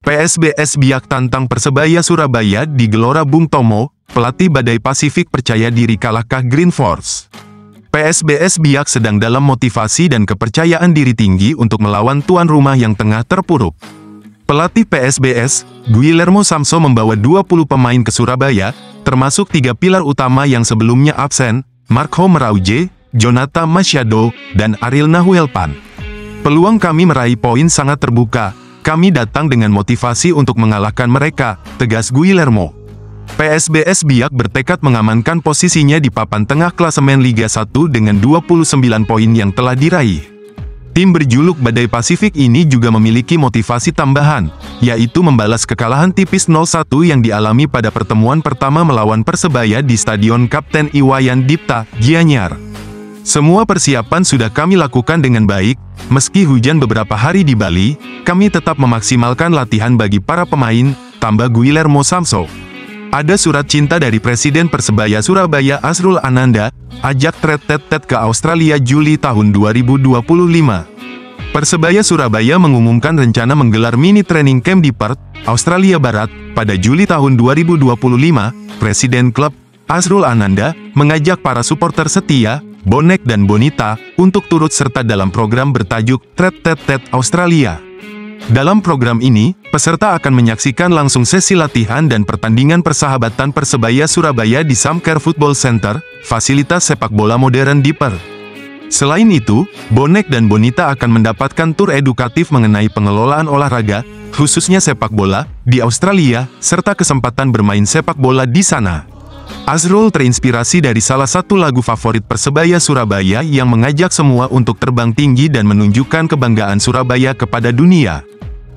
PSBS Biak tantang Persebaya Surabaya di Gelora Bung Tomo, pelatih Badai Pasifik percaya diri kalahkah Green Force. PSBS Biak sedang dalam motivasi dan kepercayaan diri tinggi untuk melawan tuan rumah yang tengah terpuruk. Pelatih PSBS, Guillermo Samso membawa 20 pemain ke Surabaya, termasuk 3 pilar utama yang sebelumnya absen, Marco Merauje, Jonathan Machado, dan Ariel Nahuelpan. Peluang kami meraih poin sangat terbuka. Kami datang dengan motivasi untuk mengalahkan mereka, tegas Guillermo. PSBS Biak bertekad mengamankan posisinya di papan tengah klasemen Liga 1 dengan 29 poin yang telah diraih. Tim berjuluk Badai Pasifik ini juga memiliki motivasi tambahan, yaitu membalas kekalahan tipis 0-1 yang dialami pada pertemuan pertama melawan Persebaya di Stadion Kapten Iwayan Dipta, Gianyar. Semua persiapan sudah kami lakukan dengan baik, meski hujan beberapa hari di Bali, kami tetap memaksimalkan latihan bagi para pemain, tambah Guillermo Samso. Ada surat cinta dari Presiden Persebaya Surabaya Azrul Ananda, ajak Tet ke Australia Juli tahun 2025. Persebaya Surabaya mengumumkan rencana menggelar mini training camp di Perth, Australia Barat, pada Juli tahun 2025. Presiden klub, Azrul Ananda, mengajak para supporter setia, bonek dan bonita, untuk turut serta dalam program bertajuk Tet Australia. Dalam program ini, peserta akan menyaksikan langsung sesi latihan dan pertandingan persahabatan Persebaya Surabaya di Samcare Football Center, fasilitas sepak bola modern di Perth. Selain itu, bonek dan bonita akan mendapatkan tur edukatif mengenai pengelolaan olahraga, khususnya sepak bola, di Australia, serta kesempatan bermain sepak bola di sana. Azrul terinspirasi dari salah satu lagu favorit Persebaya Surabaya yang mengajak semua untuk terbang tinggi dan menunjukkan kebanggaan Surabaya kepada dunia.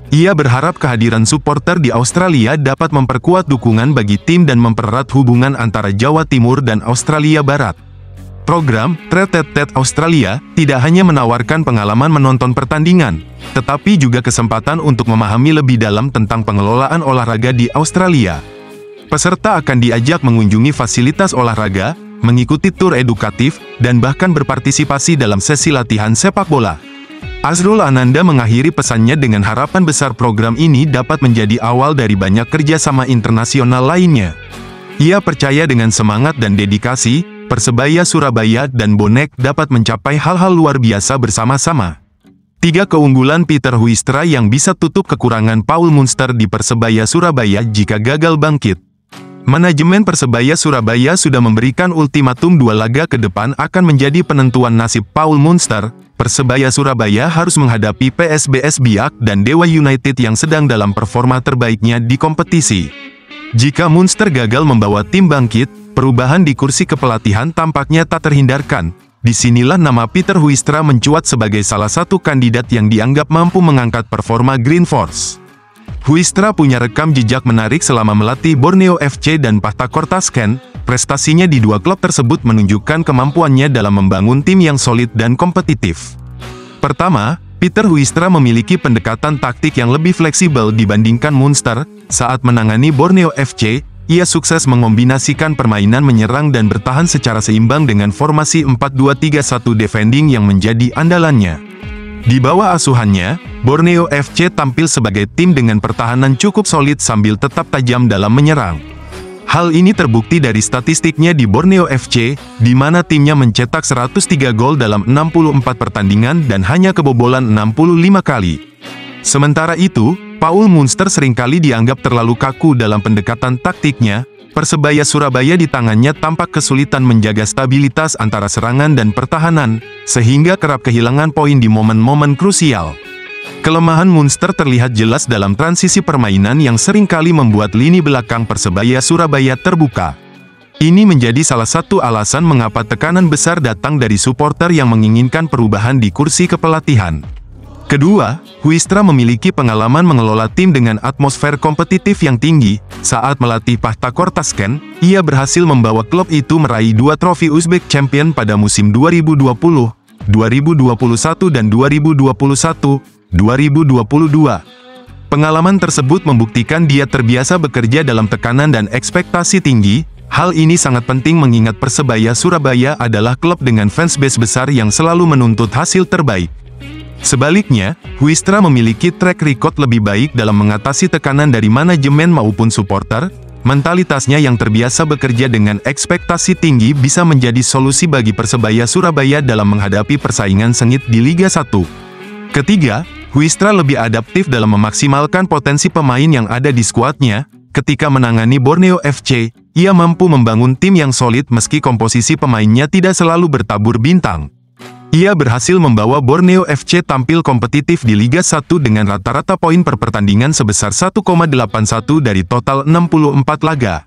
Ia berharap kehadiran supporter di Australia dapat memperkuat dukungan bagi tim dan mempererat hubungan antara Jawa Timur dan Australia Barat. Program Tet Australia tidak hanya menawarkan pengalaman menonton pertandingan, tetapi juga kesempatan untuk memahami lebih dalam tentang pengelolaan olahraga di Australia. Peserta akan diajak mengunjungi fasilitas olahraga, mengikuti tur edukatif, dan bahkan berpartisipasi dalam sesi latihan sepak bola. Azrul Ananda mengakhiri pesannya dengan harapan besar program ini dapat menjadi awal dari banyak kerjasama internasional lainnya. Ia percaya dengan semangat dan dedikasi, Persebaya Surabaya dan bonek dapat mencapai hal-hal luar biasa bersama-sama. 3 keunggulan Peter Huistra yang bisa tutup kekurangan Paul Munster di Persebaya Surabaya jika gagal bangkit. Manajemen Persebaya Surabaya sudah memberikan ultimatum 2 laga ke depan akan menjadi penentuan nasib Paul Munster. Persebaya Surabaya harus menghadapi PSBS Biak dan Dewa United yang sedang dalam performa terbaiknya di kompetisi. Jika Munster gagal membawa tim bangkit, perubahan di kursi kepelatihan tampaknya tak terhindarkan. Disinilah nama Peter Huistra mencuat sebagai salah satu kandidat yang dianggap mampu mengangkat performa Green Force. Huistra punya rekam jejak menarik selama melatih Borneo FC dan Pathakor Tashkent. Prestasinya di 2 klub tersebut menunjukkan kemampuannya dalam membangun tim yang solid dan kompetitif. Pertama, Peter Huistra memiliki pendekatan taktik yang lebih fleksibel dibandingkan Munster. Saat menangani Borneo FC, ia sukses mengombinasikan permainan menyerang dan bertahan secara seimbang dengan formasi 4-2-3-1 defending yang menjadi andalannya. Di bawah asuhannya, Borneo FC tampil sebagai tim dengan pertahanan cukup solid sambil tetap tajam dalam menyerang. Hal ini terbukti dari statistiknya di Borneo FC, di mana timnya mencetak 103 gol dalam 64 pertandingan dan hanya kebobolan 65 kali. Sementara itu, Paul Munster seringkali dianggap terlalu kaku dalam pendekatan taktiknya. Persebaya Surabaya di tangannya tampak kesulitan menjaga stabilitas antara serangan dan pertahanan, sehingga kerap kehilangan poin di momen-momen krusial. Kelemahan Munster terlihat jelas dalam transisi permainan yang seringkali membuat lini belakang Persebaya Surabaya terbuka. Ini menjadi salah satu alasan mengapa tekanan besar datang dari supporter yang menginginkan perubahan di kursi kepelatihan. Kedua, Huistra memiliki pengalaman mengelola tim dengan atmosfer kompetitif yang tinggi. Saat melatih Pathakor Tashkent, ia berhasil membawa klub itu meraih 2 trofi Uzbek Champion pada musim 2020, 2021 dan 2021-2022. Pengalaman tersebut membuktikan dia terbiasa bekerja dalam tekanan dan ekspektasi tinggi. Hal ini sangat penting mengingat Persebaya Surabaya adalah klub dengan fansbase besar yang selalu menuntut hasil terbaik. Sebaliknya, Huistra memiliki track record lebih baik dalam mengatasi tekanan dari manajemen maupun supporter. Mentalitasnya yang terbiasa bekerja dengan ekspektasi tinggi bisa menjadi solusi bagi Persebaya Surabaya dalam menghadapi persaingan sengit di Liga 1. Ketiga, Huistra lebih adaptif dalam memaksimalkan potensi pemain yang ada di skuadnya. Ketika menangani Borneo FC, ia mampu membangun tim yang solid meski komposisi pemainnya tidak selalu bertabur bintang. Ia berhasil membawa Borneo FC tampil kompetitif di Liga 1 dengan rata-rata poin per pertandingan sebesar 1,81 dari total 64 laga.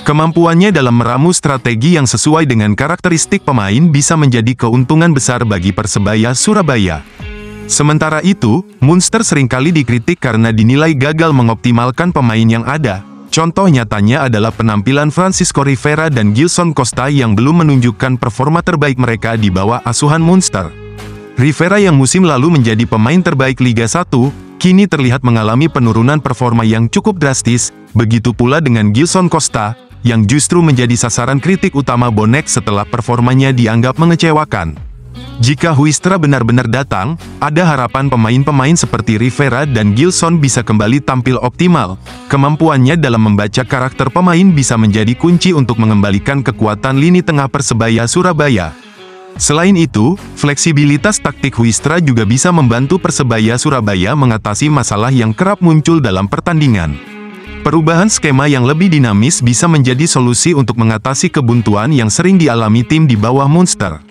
Kemampuannya dalam meramu strategi yang sesuai dengan karakteristik pemain bisa menjadi keuntungan besar bagi Persebaya Surabaya. Sementara itu, Munster seringkali dikritik karena dinilai gagal mengoptimalkan pemain yang ada. Contoh nyatanya adalah penampilan Francisco Rivera dan Gilson Costa yang belum menunjukkan performa terbaik mereka di bawah asuhan Munster. Rivera yang musim lalu menjadi pemain terbaik Liga 1, kini terlihat mengalami penurunan performa yang cukup drastis, begitu pula dengan Gilson Costa, yang justru menjadi sasaran kritik utama bonek setelah performanya dianggap mengecewakan. Jika Huistra benar-benar datang, ada harapan pemain-pemain seperti Rivera dan Gilson bisa kembali tampil optimal. Kemampuannya dalam membaca karakter pemain bisa menjadi kunci untuk mengembalikan kekuatan lini tengah Persebaya Surabaya. Selain itu, fleksibilitas taktik Huistra juga bisa membantu Persebaya Surabaya mengatasi masalah yang kerap muncul dalam pertandingan. Perubahan skema yang lebih dinamis bisa menjadi solusi untuk mengatasi kebuntuan yang sering dialami tim di bawah Munster.